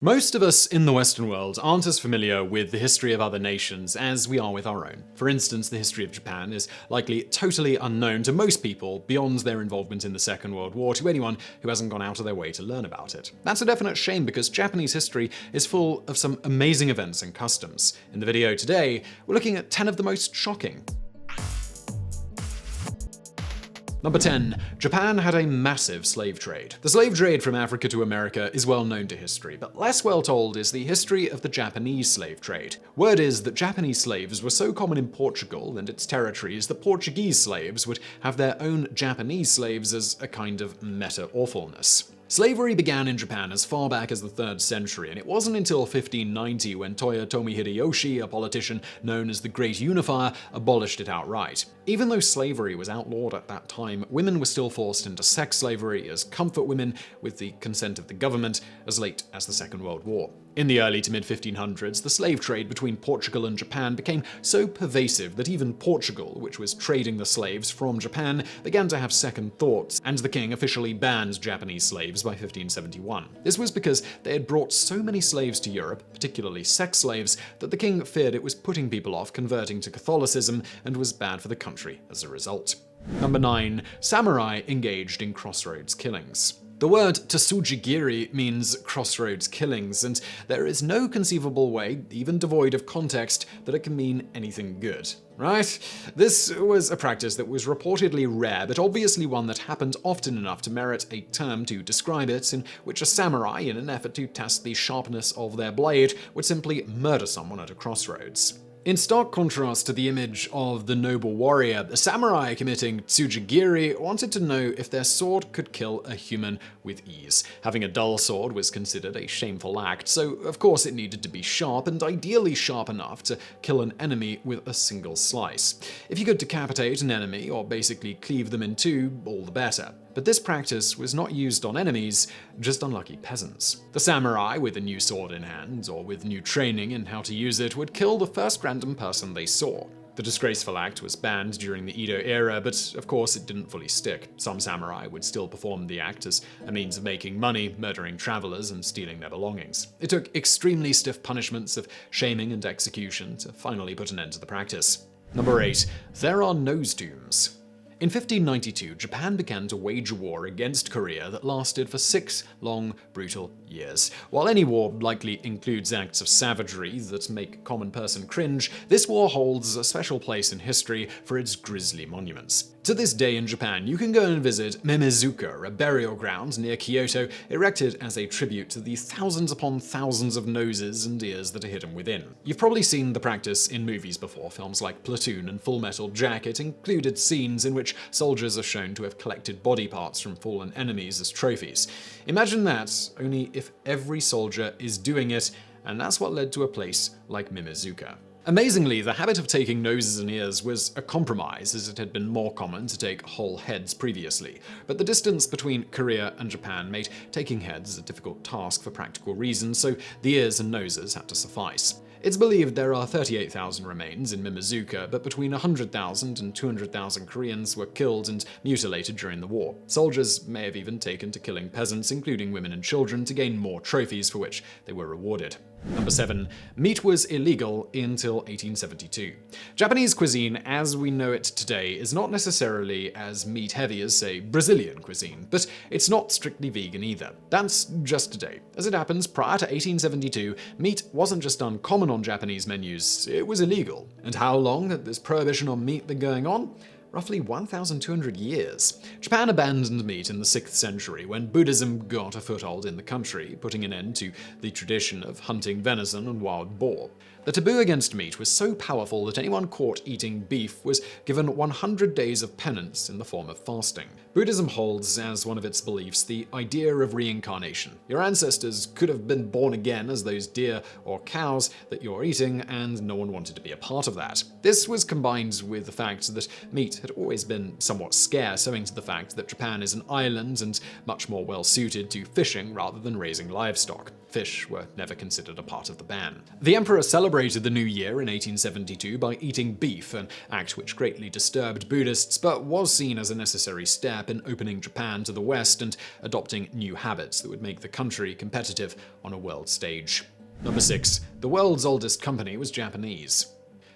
Most of us in the Western world aren't as familiar with the history of other nations as we are with our own. For instance, the history of Japan is likely totally unknown to most people beyond their involvement in the Second World War to anyone who hasn't gone out of their way to learn about it. That's a definite shame because Japanese history is full of some amazing events and customs. In the video today, we're looking at 10 of the most shocking. Number 10. Japan had a massive slave trade. The slave trade from Africa to America is well known to history, but less well told is the history of the Japanese slave trade. Word is that Japanese slaves were so common in Portugal and its territories that Portuguese slaves would have their own Japanese slaves as a kind of meta-awfulness. Slavery began in Japan as far back as the 3rd century, and it wasn't until 1590 when Toyotomi Hideyoshi, a politician known as the Great Unifier, abolished it outright. Even though slavery was outlawed at that time, women were still forced into sex slavery as comfort women with the consent of the government as late as the Second World War. In the early to mid-1500s, the slave trade between Portugal and Japan became so pervasive that even Portugal, which was trading the slaves from Japan, began to have second thoughts, and the king officially banned Japanese slaves by 1571. This was because they had brought so many slaves to Europe, particularly sex slaves, that the king feared it was putting people off converting to Catholicism and was bad for the country as a result. Number 9. Samurai engaged in crossroads killings. The word Tasujigiri means crossroads killings, and there is no conceivable way, even devoid of context, that it can mean anything good. Right? This was a practice that was reportedly rare, but obviously one that happened often enough to merit a term to describe it, in which a samurai, in an effort to test the sharpness of their blade, would simply murder someone at a crossroads. In stark contrast to the image of the noble warrior, the samurai committing tsujigiri wanted to know if their sword could kill a human with ease. Having a dull sword was considered a shameful act, so of course it needed to be sharp, and ideally sharp enough to kill an enemy with a single slice. If you could decapitate an enemy, or basically cleave them in two, all the better. But this practice was not used on enemies, just unlucky peasants. The samurai, with a new sword in hand, or with new training in how to use it, would kill the first random person they saw. The disgraceful act was banned during the Edo era, but of course it didn't fully stick. Some samurai would still perform the act as a means of making money, murdering travelers, and stealing their belongings. It took extremely stiff punishments of shaming and execution to finally put an end to the practice. Number 8. There are nose tombs. In 1592, Japan began to wage a war against Korea that lasted for 6 long, brutal years. While any war likely includes acts of savagery that make a common person cringe, this war holds a special place in history for its grisly monuments. To this day in Japan, you can go and visit Mimizuka, a burial ground near Kyoto, erected as a tribute to the thousands upon thousands of noses and ears that are hidden within. You've probably seen the practice in movies before. Films like Platoon and Full Metal Jacket included scenes in which soldiers are shown to have collected body parts from fallen enemies as trophies. Imagine that, only if every soldier is doing it, and that's what led to a place like Mimizuka. Amazingly, the habit of taking noses and ears was a compromise, as it had been more common to take whole heads previously. But the distance between Korea and Japan made taking heads a difficult task for practical reasons, so the ears and noses had to suffice. It's believed there are 38,000 remains in Mimizuka, but between 100,000 and 200,000 Koreans were killed and mutilated during the war. Soldiers may have even taken to killing peasants, including women and children, to gain more trophies for which they were rewarded. Number 7. Meat was illegal until 1872. Japanese cuisine, as we know it today, is not necessarily as meat-heavy as, say, Brazilian cuisine, but it's not strictly vegan either. That's just today. As it happens, prior to 1872, meat wasn't just uncommon on Japanese menus, it was illegal. And how long had this prohibition on meat been going on? Roughly 1,200 years. Japan abandoned meat in the 6th century when Buddhism got a foothold in the country, putting an end to the tradition of hunting venison and wild boar. The taboo against meat was so powerful that anyone caught eating beef was given 100 days of penance in the form of fasting. Buddhism holds as one of its beliefs the idea of reincarnation. Your ancestors could have been born again as those deer or cows that you're eating, and no one wanted to be a part of that. This was combined with the fact that meat had always been somewhat scarce, owing to the fact that Japan is an island and much more well suited to fishing rather than raising livestock. Fish were never considered a part of the ban. The emperor celebrated the new year in 1872 by eating beef, an act which greatly disturbed Buddhists, but was seen as a necessary step in opening Japan to the West and adopting new habits that would make the country competitive on a world stage. Number 6. The world's oldest company was Japanese.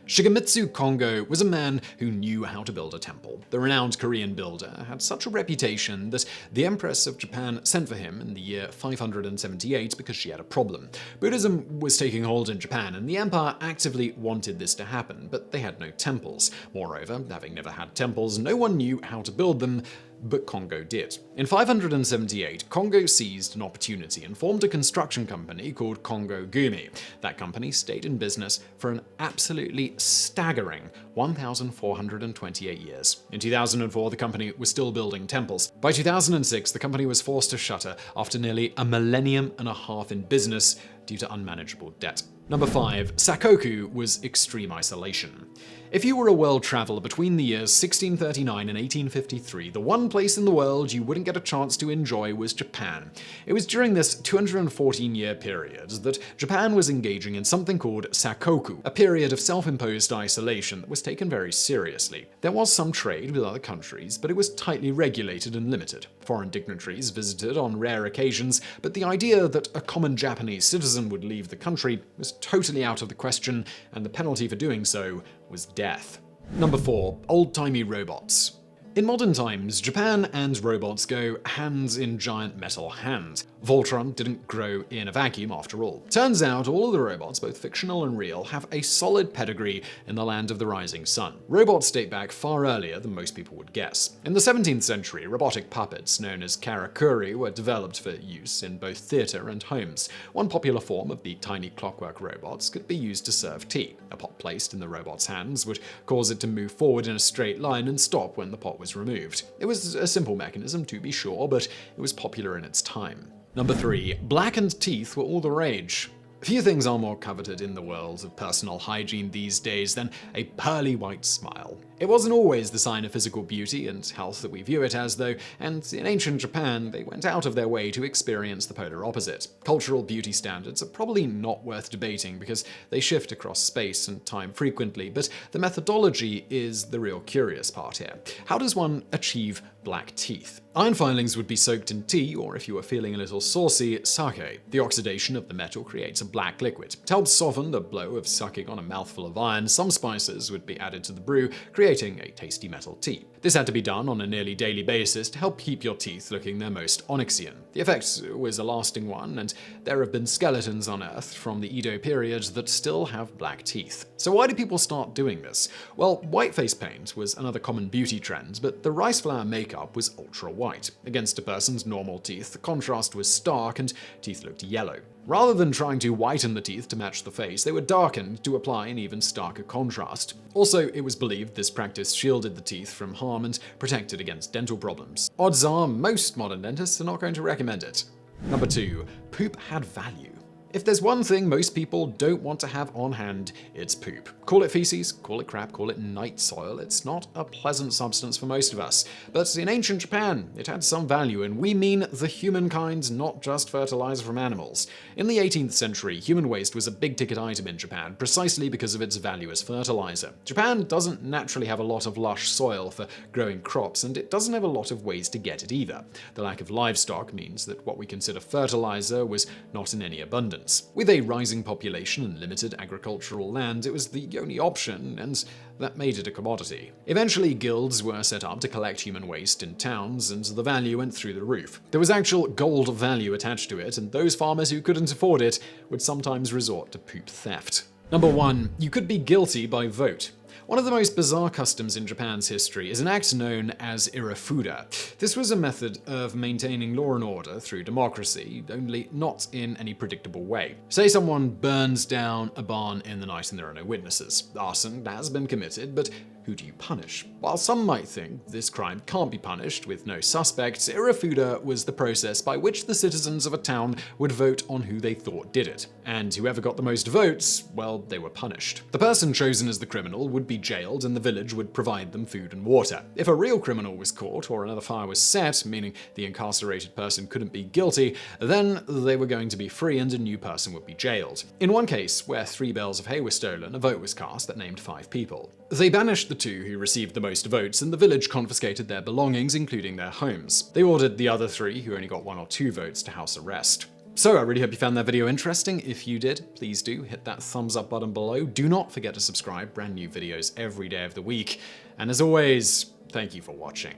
Shigemitsu Kongo was a man who knew how to build a temple. The renowned Korean builder had such a reputation that the Empress of Japan sent for him in the year 578 because she had a problem. Buddhism was taking hold in Japan, and the empire actively wanted this to happen, but they had no temples. Moreover, having never had temples, no one knew how to build them, but Kongo did. In 578, Kongo seized an opportunity and formed a construction company called Kongo Gumi. That company stayed in business for an absolutely staggering 1,428 years. In 2004, the company was still building temples. By 2006, the company was forced to shutter after nearly a millennium and a half in business due to unmanageable debt. Number 5. Sakoku was extreme isolation. If you were a world traveler between the years 1639 and 1853, the one place in the world you wouldn't get a chance to enjoy was Japan. It was during this 214-year period that Japan was engaging in something called Sakoku, a period of self-imposed isolation that was taken very seriously. There was some trade with other countries, but it was tightly regulated and limited. Foreign dignitaries visited on rare occasions, but the idea that a common Japanese citizen would leave the country was totally out of the question, and the penalty for doing so was death. Number 4. Old-timey robots. In modern times, Japan and robots go hands in giant metal hands. Voltron didn't grow in a vacuum after all. Turns out all of the robots, both fictional and real, have a solid pedigree in the land of the rising sun. Robots date back far earlier than most people would guess. In the 17th century, robotic puppets known as karakuri were developed for use in both theater and homes. One popular form of the tiny clockwork robots could be used to serve tea. A pot placed in the robot's hands would cause it to move forward in a straight line and stop when the pot was removed. It was a simple mechanism, to be sure, but it was popular in its time. Number 3. Blackened teeth were all the rage. Few things are more coveted in the world of personal hygiene these days than a pearly white smile. It wasn't always the sign of physical beauty and health that we view it as, though, and in ancient Japan, they went out of their way to experience the polar opposite. Cultural beauty standards are probably not worth debating because they shift across space and time frequently, but the methodology is the real curious part here. How does one achieve black teeth? Iron filings would be soaked in tea, or if you were feeling a little saucy, sake. The oxidation of the metal creates a black liquid. To help soften the blow of sucking on a mouthful of iron, some spices would be added to the brew, creating a tasty metal tea. This had to be done on a nearly daily basis to help keep your teeth looking their most onyxian. The effect was a lasting one, and there have been skeletons unearthed from the Edo period that still have black teeth. So why did people start doing this? Well, whiteface paint was another common beauty trend, but the rice flour makeup was ultra white. Against a person's normal teeth, the contrast was stark and teeth looked yellow. Rather than trying to whiten the teeth to match the face, they were darkened to apply an even starker contrast. Also, it was believed this practice shielded the teeth from harm and protected against dental problems. Odds are most modern dentists are not going to recommend it. Number 2. Poop had value. If there's one thing most people don't want to have on hand, it's poop. Call it feces, call it crap, call it night soil, it's not a pleasant substance for most of us. But in ancient Japan, it had some value, and we mean the humankind, not just fertilizer from animals. In the 18th century, human waste was a big-ticket item in Japan, precisely because of its value as fertilizer. Japan doesn't naturally have a lot of lush soil for growing crops, and it doesn't have a lot of ways to get it either. The lack of livestock means that what we consider fertilizer was not in any abundance. With a rising population and limited agricultural land, it was the only option, and that made it a commodity. Eventually, guilds were set up to collect human waste in towns, and the value went through the roof. There was actual gold value attached to it, and those farmers who couldn't afford it would sometimes resort to poop theft. Number 1. You could be guilty by vote. One of the most bizarre customs in Japan's history is an act known as irafuda. This was a method of maintaining law and order through democracy, only not in any predictable way. Say someone burns down a barn in the night and there are no witnesses. Arson has been committed, but who do you punish? While some might think this crime can't be punished with no suspects, irafuda was the process by which the citizens of a town would vote on who they thought did it. And whoever got the most votes, well, they were punished. The person chosen as the criminal would be jailed and the village would provide them food and water. If a real criminal was caught or another fire was set, meaning the incarcerated person couldn't be guilty, then they were going to be free and a new person would be jailed. In one case, where 3 bales of hay were stolen, a vote was cast that named 5 people. They banished the 2 who received the most votes, and the village confiscated their belongings, including their homes. They ordered the other 3, who only got 1 or 2 votes, to house arrest. So I really hope you found that video interesting. If you did, please do hit that thumbs up button below. Do not forget to subscribe, brand new videos every day of the week. And as always, thank you for watching.